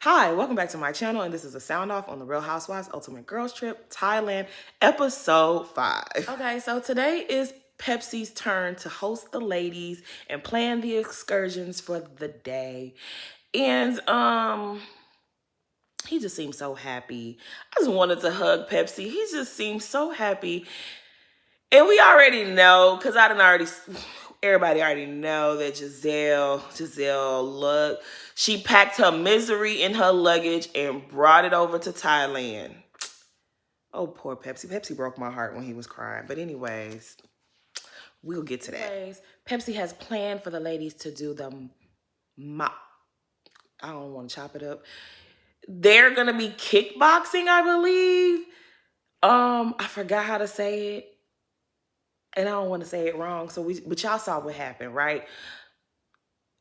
Hi, welcome back to my channel, and this is a sound off on the Real Housewives Ultimate Girls Trip, Thailand, episode 5. Okay, so today is Pepsi's turn to host the ladies and plan the excursions for the day. And he just seemed so happy. I just wanted to hug Pepsi. He just seemed so happy. And we already know, because everybody already know that Giselle, look, she packed her misery in her luggage and brought it over to Thailand. Oh, poor Pepsi. Pepsi broke my heart when he was crying. But anyways, we'll get to that. Pepsi has planned for the ladies to do the I don't want to chop it up. They're going to be kickboxing, I believe. I forgot how to say it. And I don't want to say it wrong. But y'all saw what happened, right?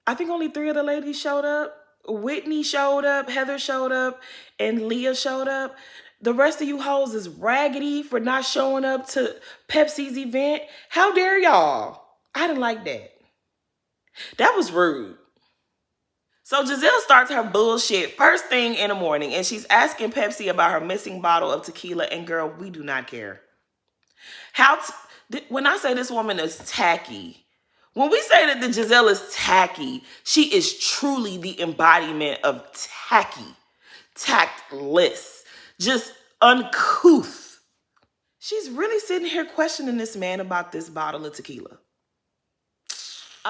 I think only 3 of the ladies showed up. Whitney showed up, Heather showed up, and Leah showed up. The rest of you hoes is raggedy for not showing up to Pepsi's event. How dare y'all? I didn't like that. That was rude. So Giselle starts her bullshit first thing in the morning, and she's asking Pepsi about her missing bottle of tequila, and girl, we do not care. When I say this woman is tacky, when we say that the Giselle is tacky, she is truly the embodiment of tacky, tactless, just uncouth. She's really sitting here questioning this man about this bottle of tequila.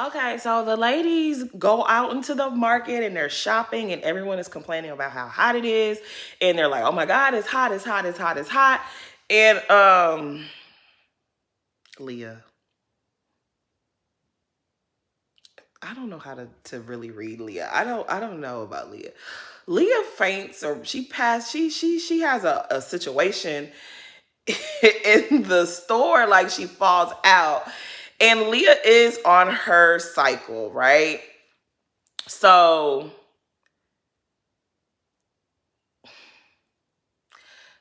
Okay, so the ladies go out into the market and they're shopping and everyone is complaining about how hot it is. And they're like, oh my God, it's hot, it's hot, it's hot, it's hot. And Leah, I don't know how to really read Leah. I don't know about Leah. Leah faints, or she has a situation in the store, like she falls out. And Leah is on her cycle, right? So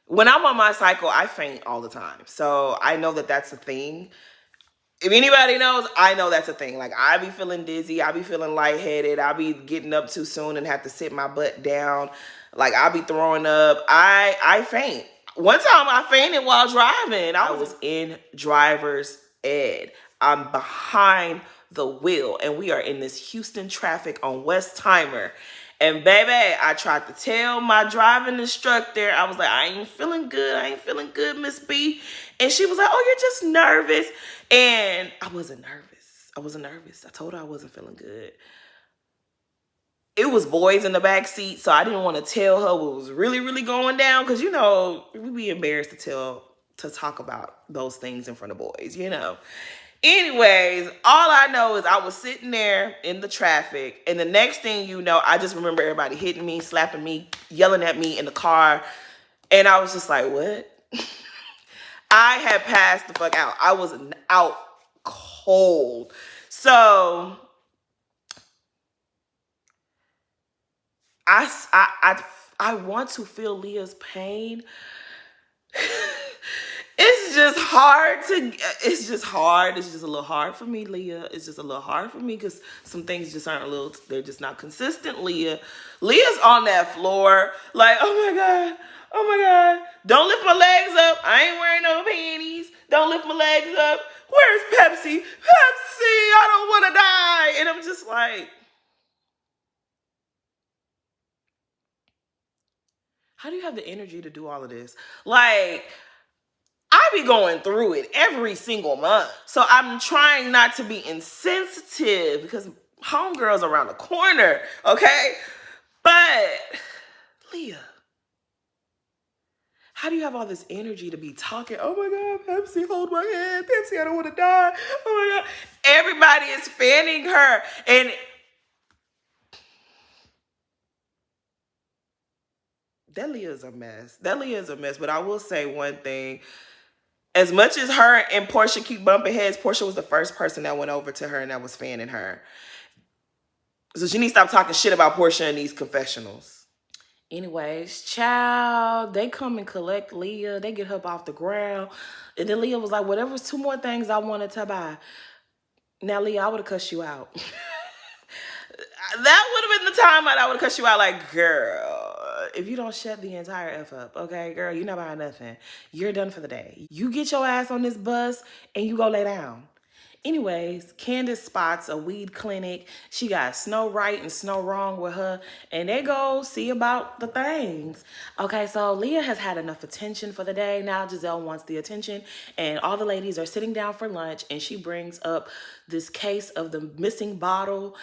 when I'm on my cycle, I faint all the time. So I know that that's a thing. If anybody knows, I know that's a thing. Like, I be feeling dizzy. I be feeling lightheaded. I be getting up too soon and have to sit my butt down. Like, I be throwing up. I faint. One time I fainted while driving. I was in driver's ed. I'm behind the wheel, and we are in this Houston traffic on Westheimer. And baby, I tried to tell my driving instructor, I was like, I ain't feeling good. I ain't feeling good, Miss B. And she was like, oh, you're just nervous. And I wasn't nervous. I told her I wasn't feeling good. It was boys in the back seat, so I didn't want to tell her what was really, really going down, because, you know, we'd be embarrassed to talk about those things in front of boys, you know. Anyways, all I know is I was sitting there in the traffic, and the next thing you know, I just remember everybody hitting me, slapping me, yelling at me in the car, and I was just like, what? I had passed the fuck out. I was out cold. So I want to feel Leah's pain. It's just hard. It's just a little hard for me, Leah. It's just a little hard for me because some things just aren't they're just not consistent, Leah. Leah's on that floor like, oh my God. Don't lift my legs up. I ain't wearing no panties. Don't lift my legs up. Where's Pepsi? Pepsi, I don't want to die. And I'm just like, how do you have the energy to do all of this? Like, I be going through it every single month. So I'm trying not to be insensitive because homegirl's around the corner, okay? But, Leah, how do you have all this energy to be talking? Oh my God, Pepsi, hold my hand. Pepsi, I don't want to die. Oh my God. Everybody is fanning her. And that Leah's a mess. But I will say one thing. As much as her and Portia keep bumping heads, Portia was the first person that went over to her and that was fanning her. So she needs to stop talking shit about Portia in these confessionals. Anyways, child, they come and collect Leah. They get her up off the ground. And then Leah was like, well, there was 2 more things I wanted to buy. Now, Leah, I would have cussed you out. That would have been the time I would have cussed you out like, girl, if you don't shut the entire F up, okay, girl, you're not buying nothing. You're done for the day. You get your ass on this bus and you go lay down. Anyways, Candace spots a weed clinic. She got Snow right and Snow wrong with her, and they go see about the things. Okay, so Leah has had enough attention for the day. Now Giselle wants the attention, and all the ladies are sitting down for lunch, and she brings up this case of the missing bottle.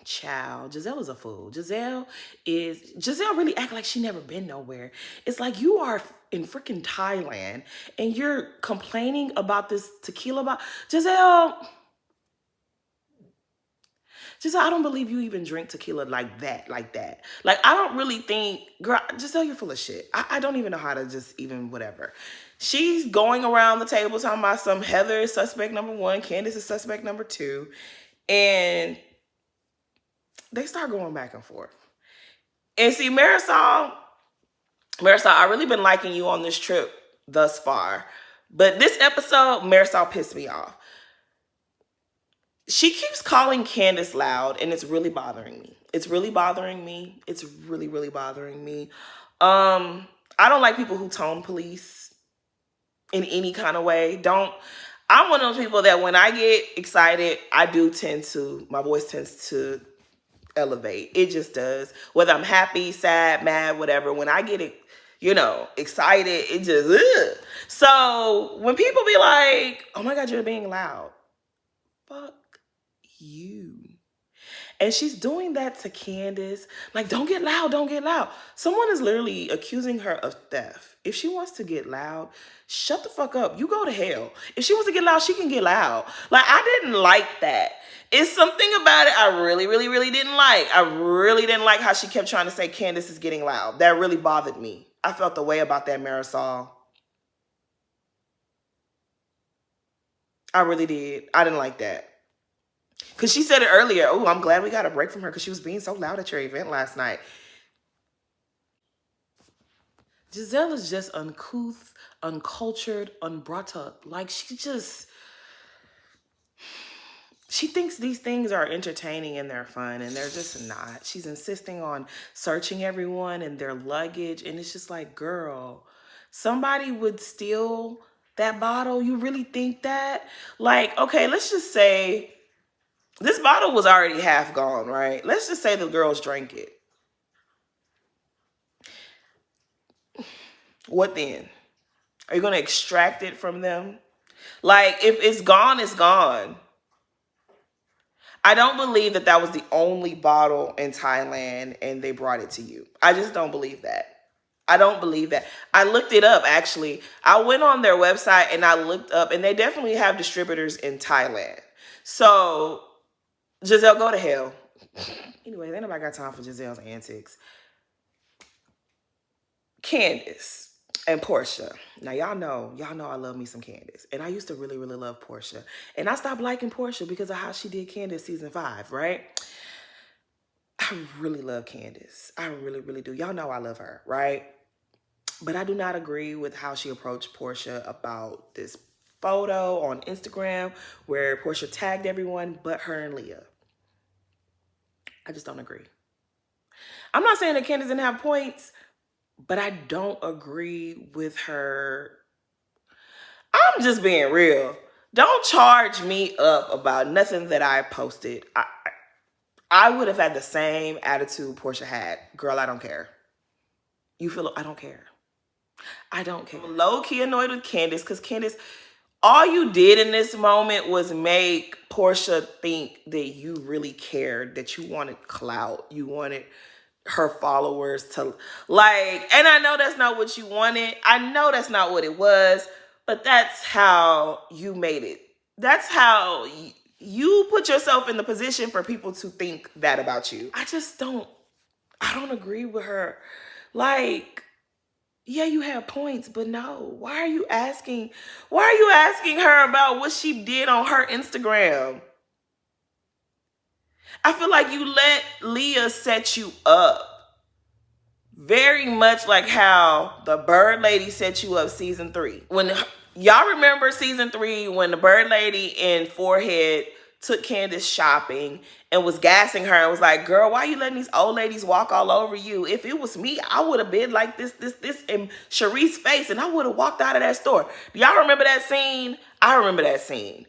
Child, Giselle is a fool. Giselle really act like she never been nowhere. It's like you are in freaking Thailand and you're complaining about this tequila bottle. Giselle, I don't believe you even drink tequila like that. Like, I don't really think, girl, Giselle, you're full of shit. I don't even know how to just even whatever. She's going around the table talking about some Heather is suspect number 1, Candace is suspect number 2, and they start going back and forth. And see, Marisol, I really been liking you on this trip thus far. But this episode, Marisol pissed me off. She keeps calling Candace loud, and it's really bothering me. It's really, really bothering me. I don't like people who tone police in any kind of way. I'm one of those people that when I get excited, my voice tends to elevate. It just does. Whether I'm happy, sad, mad, whatever. When I get excited, it just ugh. So when people be like, "Oh my God, you're being loud," fuck you. And she's doing that to Candace. Like, don't get loud, don't get loud. Someone is literally accusing her of theft. If she wants to get loud, shut the fuck up. You go to hell. If she wants to get loud, she can get loud. Like, I didn't like that. It's something about it I really, really, really didn't like. I really didn't like how she kept trying to say Candace is getting loud. That really bothered me. I felt the way about that, Marisol. I really did. I didn't like that. Because she said it earlier. Oh, I'm glad we got a break from her because she was being so loud at your event last night. Giselle is just uncouth, uncultured, unbrought up. Like, she thinks these things are entertaining and they're fun, and they're just not. She's insisting on searching everyone and their luggage, and it's just like, girl, somebody would steal that bottle? You really think that? Like, okay, let's just say this bottle was already half gone, right? Let's just say the girls drank it. What then? Are you going to extract it from them? Like, if it's gone, it's gone. I don't believe that was the only bottle in Thailand and they brought it to you. I just don't believe that. I don't believe that. I looked it up, actually. I went on their website and I looked up, and they definitely have distributors in Thailand. So, Giselle, go to hell. Anyway, ain't nobody got time for Giselle's antics. Candace and Portia. Now, y'all know I love me some Candace. And I used to really, really love Portia. And I stopped liking Portia because of how she did Candace season 5, right? I really love Candace. I really, really do. Y'all know I love her, right? But I do not agree with how she approached Portia about this photo on Instagram where Portia tagged everyone but her and Leah. I just don't agree. I'm not saying that Candace didn't have points, but I don't agree with her. I'm just being real. Don't charge me up about nothing that I posted. I would have had the same attitude Portia had. Girl, I don't care. You feel, I don't care. I don't care. I'm low-key annoyed with Candace because Candace, all you did in this moment was make Portia think that you really cared, that you wanted clout. You wanted her followers to like, and I know that's not what you wanted. I know that's not what it was, but that's how you made it. That's how you put yourself in the position for people to think that about you. I don't agree with her. Like, yeah, you have points, but no. Why are you asking her about what she did on her Instagram? I feel like you let Leah set you up. Very much like how the Bird Lady set you up season 3. When y'all remember season 3 when the Bird Lady and Forehead took Candace shopping and was gassing her and was like, girl, why you letting these old ladies walk all over you? If it was me, I would have been like this in Sharice's face and I would have walked out of that store. Do y'all remember that scene? I remember that scene.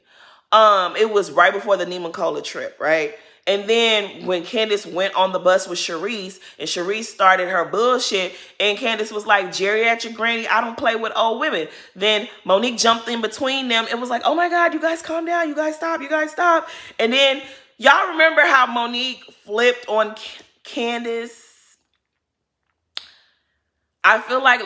It was right before the Neiman Cola trip, right? And then when Candace went on the bus with Sharice and Sharice started her bullshit and Candace was like, geriatric granny, I don't play with old women. Then Monique jumped in between them and was like, oh my God, you guys calm down. You guys stop. You guys stop. And then y'all remember how Monique flipped on Candace? I feel like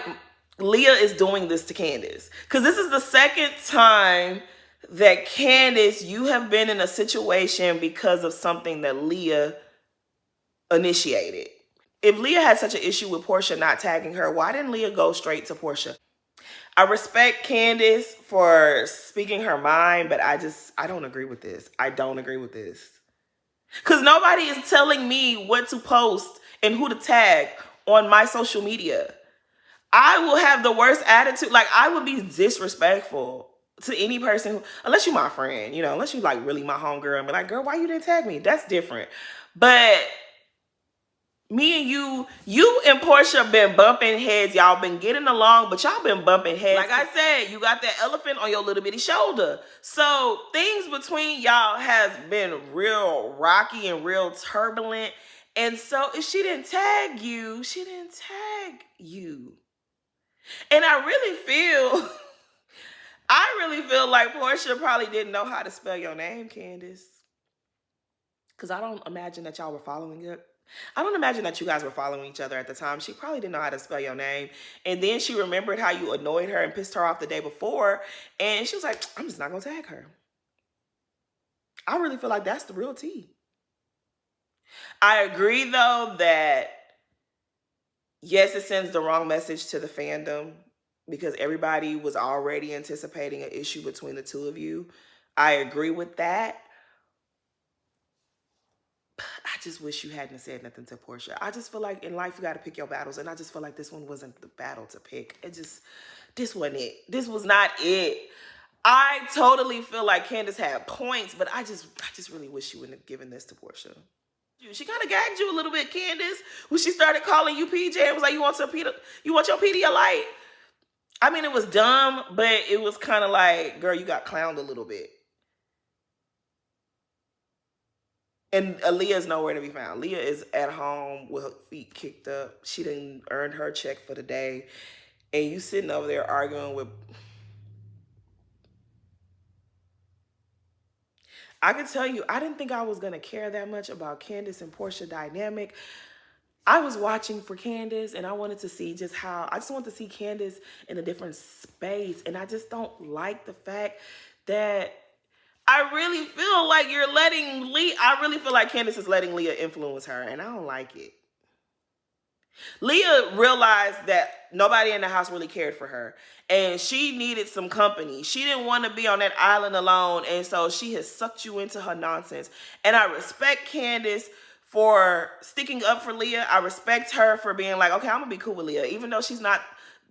Leah is doing this to Candace because this is the second time that Candace, you have been in a situation because of something that Leah initiated. If Leah had such an issue with Portia not tagging her, why didn't Leah go straight to Portia? I respect Candace for speaking her mind, but I don't agree with this. I don't agree with this. Because nobody is telling me what to post and who to tag on my social media. I will have the worst attitude. Like, I would be disrespectful to any person who, unless you my friend, you know, unless you like really my homegirl and be like, girl, why you didn't tag me? That's different. But me and you and Portia been bumping heads. Y'all been getting along, but y'all been bumping heads. Like I said, you got that elephant on your little bitty shoulder. So things between y'all has been real rocky and real turbulent. And so if she didn't tag you, she didn't tag you. And I really feel like Portia probably didn't know how to spell your name, Candace. Because I don't imagine that y'all were following it. I don't imagine that you guys were following each other at the time. She probably didn't know how to spell your name. And then she remembered how you annoyed her and pissed her off the day before. And she was like, I'm just not going to tag her. I really feel like that's the real tea. I agree, though, that yes, it sends the wrong message to the fandom because everybody was already anticipating an issue between the two of you. I agree with that. I just wish you hadn't said nothing to Portia. I just feel like in life you got to pick your battles, and I just feel like this one wasn't the battle to pick. This wasn't it. This was not it. I totally feel like Candace had points, but I just really wish she wouldn't have given this to Portia. She kind of gagged you a little bit, Candace, when she started calling you PJ and was like, you want your Pedialyte? I mean, it was dumb, but it was kind of like, girl, you got clowned a little bit. And Aaliyah's nowhere to be found. Leah is at home with her feet kicked up. She didn't earn her check for the day. And you sitting over there arguing with... I can tell you, I didn't think I was going to care that much about Candace and Portia dynamic. I was watching for Candace and I wanted to see I just want to see Candace in a different space. And I just don't like the fact that I really feel like I really feel like Candace is letting Leah influence her, and I don't like it. Leah realized that nobody in the house really cared for her, and she needed some company. She didn't want to be on that island alone, and so she has sucked you into her nonsense. And I respect Candace for sticking up for Leah. I respect her for being like, okay, I'm going to be cool with Leah, even though she's not...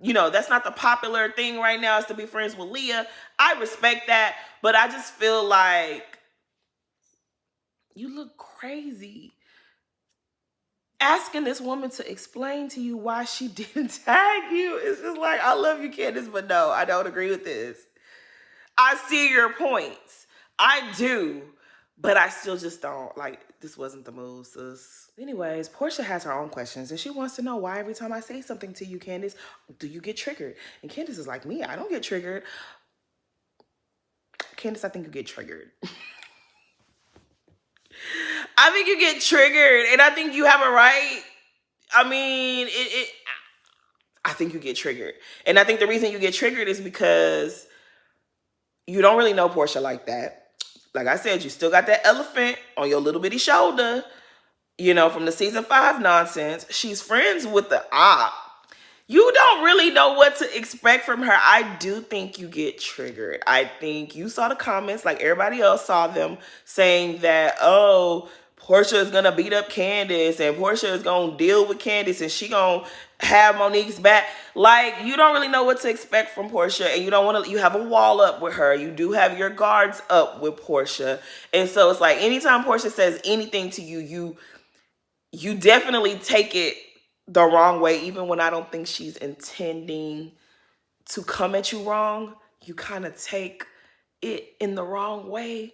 You know, that's not the popular thing right now is to be friends with Leah. I respect that, but I just feel like you look crazy asking this woman to explain to you why she didn't tag you. It's just like, I love you, Candace, but no, I don't agree with this. I see your points. I do, but I still just don't. Like, this wasn't the move, sis. Anyways, Portia has her own questions, and she wants to know why every time I say something to you, Candace, do you get triggered? And Candace is like, me, I don't get triggered. Candace, I think you get triggered. I think you get triggered, and I think you have a right. I mean, I think you get triggered. And I think the reason you get triggered is because you don't really know Portia like that. Like I said, you still got that elephant on your little bitty shoulder. You know, from the season 5 nonsense. She's friends with the op. You don't really know what to expect from her. I do think you get triggered. I think you saw the comments like everybody else saw them saying that, oh, Portia is gonna beat up Candace, and Portia is gonna deal with Candace, and she gonna have Monique's back. Like, you don't really know what to expect from Portia, and you don't want to. You have a wall up with her. You do have your guards up with Portia, and so it's like anytime Portia says anything to you, you definitely take it the wrong way, even when I don't think she's intending to come at you wrong. You kind of take it in the wrong way.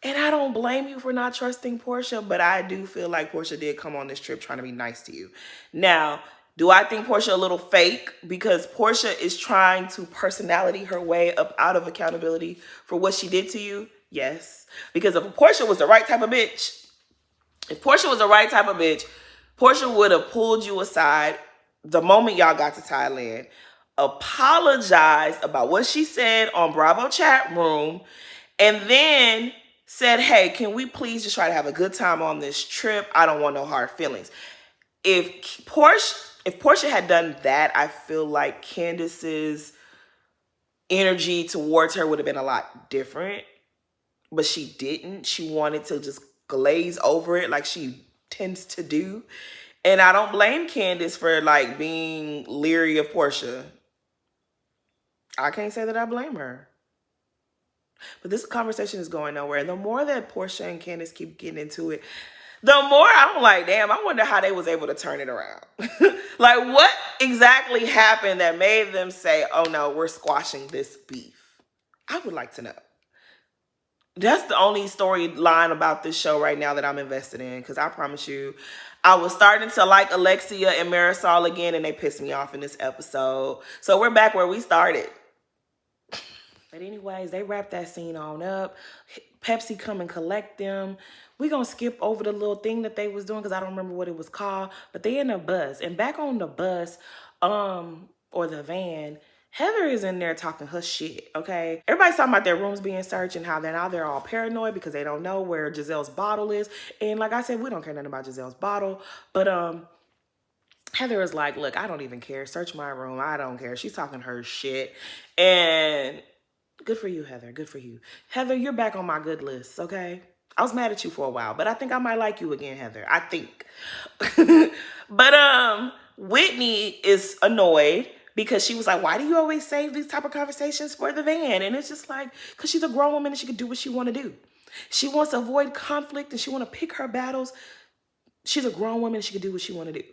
And I don't blame you for not trusting Portia, but I do feel like Portia did come on this trip trying to be nice to you. Now, do I think Portia a little fake? Because Portia is trying to personality her way up out of accountability for what she did to you? Yes. Because if Portia was the right type of bitch, Portia would have pulled you aside the moment y'all got to Thailand, apologized about what she said on Bravo chat room, and then said, hey, can we please just try to have a good time on this trip? I don't want no hard feelings. If Portia had done that, I feel like Candace's energy towards her would have been a lot different. But she didn't. She wanted to just glaze over it like she tends to do. And I don't blame Candace for like being leery of Portia. I can't say that I blame her. But this conversation is going nowhere. And the more that Portia and Candace keep getting into it, the more I'm like, damn, I wonder how they was able to turn it around. Like, what exactly happened that made them say, oh no, we're squashing this beef? I would like to know. That's the only storyline about this show right now that I'm invested in, because I promise you, I was starting to like Alexia and Marisol again, and they pissed me off in this episode. So we're back where we started. But anyways, they wrap that scene on up. Pepsi come and collect them. We're going to skip over the little thing that they was doing because I don't remember what it was called. But they in a bus. And back on the bus, or the van, Heather is in there talking her shit, okay? Everybody's talking about their rooms being searched and how they're all paranoid because they don't know where Giselle's bottle is. And like I said, we don't care nothing about Giselle's bottle. But Heather is like, look, I don't even care. Search my room. I don't care. She's talking her shit. And good for you, Heather. Good for you. Heather, you're back on my good list, okay? I was mad at you for a while, but I think I might like you again, Heather. I think. But Whitney is annoyed because she was like, why do you always save these type of conversations for the van? And it's just like, because she's a grown woman and she can do what she want to do. She wants to avoid conflict and she want to pick her battles. She's a grown woman and she can do what she want to do.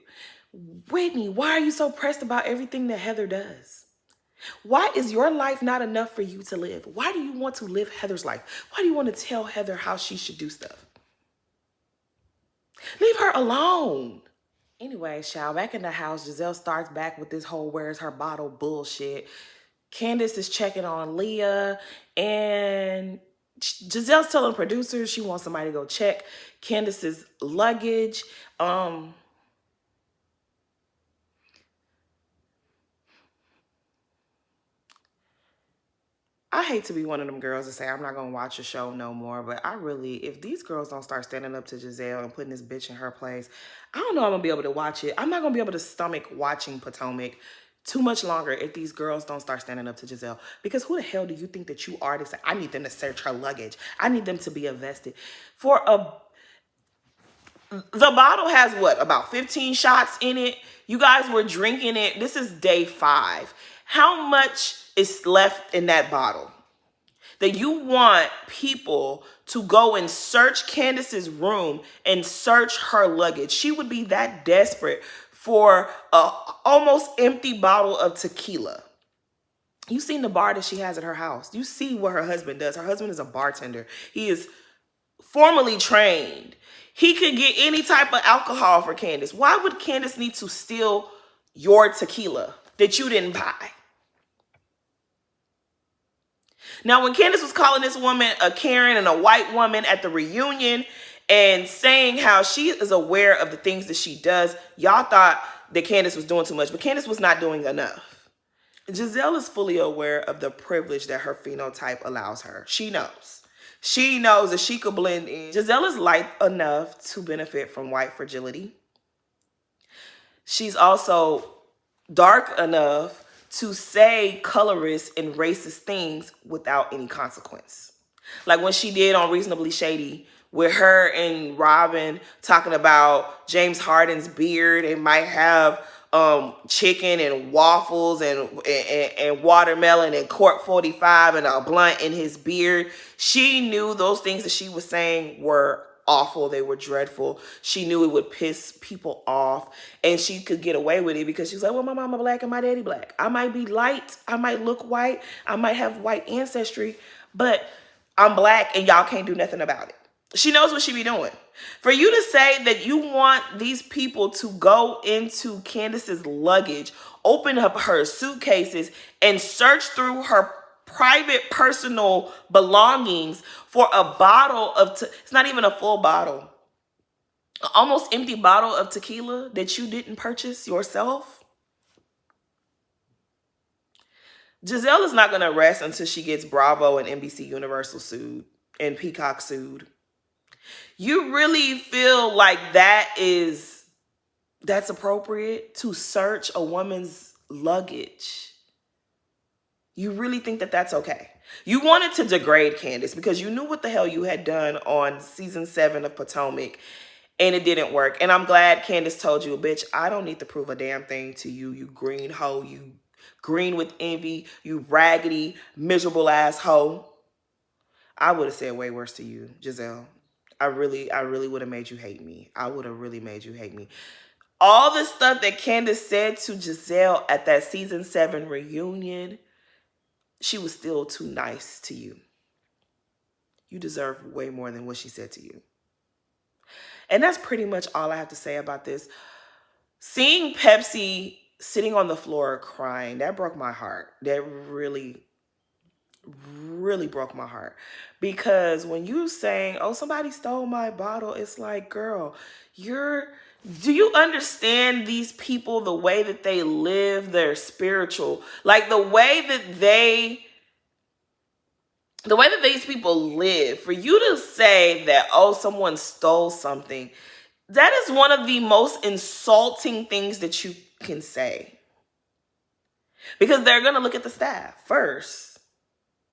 Whitney, why are you so pressed about everything that Heather does? Why is your life not enough for you to live? Why do you want to live Heather's life? Why do you want to tell Heather how she should do stuff? Leave her alone. Anyway, child, back in the house, Giselle starts back with this whole where's her bottle bullshit. Candace is checking on Leah, and Giselle's telling producers she wants somebody to go check Candace's luggage. I hate to be one of them girls to say I'm not going to watch a show no more, but I really, if these girls don't start standing up to Giselle and putting this bitch in her place, I don't know I'm going to be able to watch it. I'm not going to be able to stomach watching Potomac too much longer if these girls don't start standing up to Giselle. Because who the hell do you think that you are to say, I need them to search her luggage. I need them to be invested. The bottle has what, about 15 shots in it? You guys were drinking it. This is day 5. How much is left in that bottle that you want people to go and search Candace's room and search her luggage? She would be that desperate for a almost empty bottle of tequila. You've seen the bar that she has at her house. You see what her husband does. Her husband is a bartender. He is formally trained. He could get any type of alcohol for Candace. Why would Candace need to steal your tequila that you didn't buy? Now, when Candace was calling this woman a Karen and a white woman at the reunion and saying how she is aware of the things that she does, y'all thought that Candace was doing too much, but Candace was not doing enough. Giselle is fully aware of the privilege that her phenotype allows her. She knows. She knows that she could blend in. Giselle is light enough to benefit from white fragility. She's also dark enough to say colorist and racist things without any consequence. Like when she did on Reasonably Shady with her and Robin talking about James Harden's beard. It might have chicken and waffles and watermelon and Court 45 and a blunt in his beard. She knew those things that she was saying were awful. They were dreadful. She knew it would piss people off, and she could get away with it because she's like, well, my mama black and my daddy black. I might be light, I might look white, I might have white ancestry, but I'm black and y'all can't do nothing about it. She knows what she be doing. For you to say that you want these people to go into Candace's luggage, open up her suitcases, and search through her private personal belongings for a bottle of, it's not even a full bottle, an almost empty bottle of tequila that you didn't purchase yourself. Giselle is not going to rest until she gets Bravo and NBC Universal sued and Peacock sued. You really feel like that's appropriate to search a woman's luggage? You really think that that's okay? You wanted to degrade Candace because you knew what the hell you had done on season 7 of Potomac, and it didn't work. And I'm glad Candace told you, bitch, I don't need to prove a damn thing to you, you green hoe, you green with envy, you raggedy, miserable ass hoe. I would have said way worse to you, Giselle. I really would have made you hate me. I would have really made you hate me. All the stuff that Candace said to Giselle at that season 7 reunion, she was still too nice to you. You deserve way more than what she said to you. And that's pretty much all I have to say about this. Seeing Pepsi sitting on the floor crying, that broke my heart. That really broke my heart. Because when you saying, oh, somebody stole my bottle, it's like, girl, do you understand these people, the way that they live, their spiritual, like the way that these people live, for you to say that, oh, someone stole something, that is one of the most insulting things that you can say. Because they're going to look at the staff first.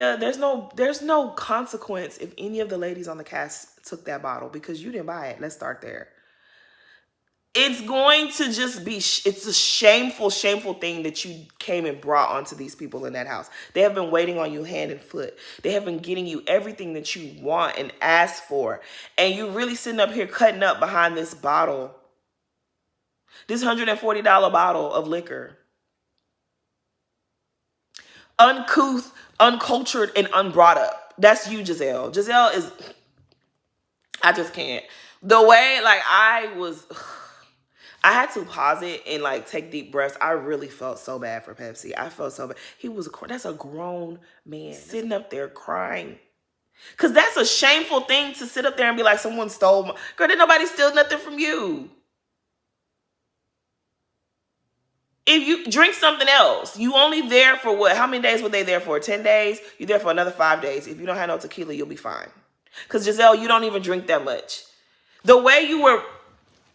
There's no consequence if any of the ladies on the cast took that bottle because you didn't buy it. Let's start there. It's going to just be, it's a shameful thing that you came and brought onto these people in that house. They have been waiting on you hand and foot. They have been getting you everything that you want and ask for. And you really sitting up here cutting up behind this bottle, this $140 bottle of liquor. Uncouth, uncultured, and unbrought up. That's you, Giselle. Giselle is, I just can't. The way, like, I had to pause it and, like, take deep breaths. I really felt so bad for Pepsi. I felt so bad. That's a grown man sitting up there crying. Because that's a shameful thing to sit up there and be like, someone stole my... Girl, didn't nobody steal nothing from you. If you drink something else, you only there for what? How many days were they there for? 10 days? You're there for another 5 days. If you don't have no tequila, you'll be fine. Because, Giselle, you don't even drink that much. The way you were,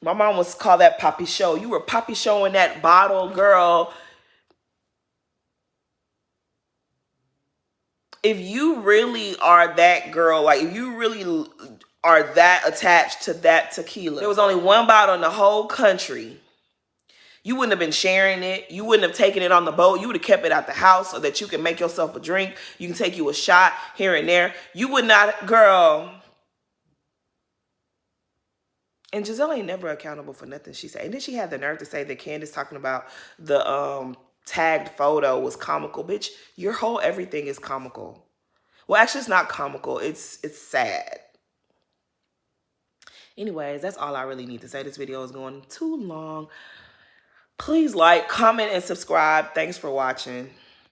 my mom was called that poppy show. You were poppy showing that bottle, girl. If you really are that girl, like if you really are that attached to that tequila, there was only one bottle in the whole country. You wouldn't have been sharing it. You wouldn't have taken it on the boat. You would have kept it at the house so that you can make yourself a drink. You can take you a shot here and there. You would not, girl. And Giselle ain't never accountable for nothing she said. And then she had the nerve to say that Candace talking about the tagged photo was comical. Bitch, your whole everything is comical. Well, actually, it's not comical. It's sad. Anyways, that's all I really need to say. This video is going too long. Please like, comment, and subscribe. Thanks for watching.